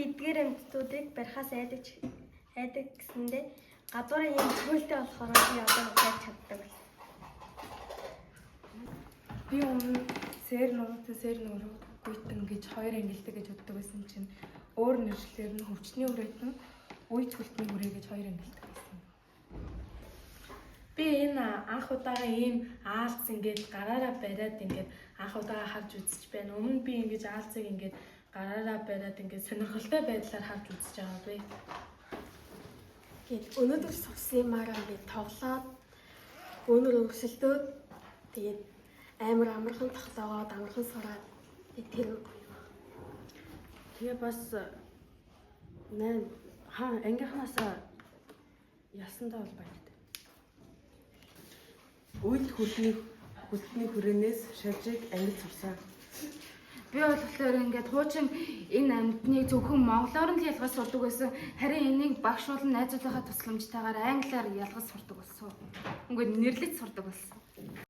эдгээр амьтдуудыг барихаас айдаг гэсэндээ гадуурын юм хөлтэй болохоор би одоо байж чаддаг. Би өмнө сэр нуруу гуйтан гэж хоёр ангилдаг гэж боддог байсан чинь өөр нэршлэр нь хөвчний хүрээдэн үйт хөлтний хүрээ гэж хоёр ангилдаг байсан. Би энэ анх удаага ийм аалц ингээд гараараа бариад ингээд анх удаага харж үзэж байна. Өмнө би ингэж аалцыг ингээд гараараа бариад ингээд сонирхолтой байдлаар харж үзэж байгаа бэ. Тэгээд өнөөдөр сурсан юмараа би тоглоод өнөр өрсөлдөөд тэгээд амар амархан тоглоод амархан сураад тэр Тэгээ бас ангийнхнаасаа ялсандаа бол баяртай. Үйт хөлтний хүрээнээс шалжиг ангид сурсан. Би болохоор ингээд хуучин энэ амьтныг зөвхөн монголоор нь л ялгаж сурдаг байсан. Харин энийг багш болон найзуудынхаа тусламжтайгаар англиар ялгаж сурдаг болсон. Ингээд нэрлэж сурдаг болсон.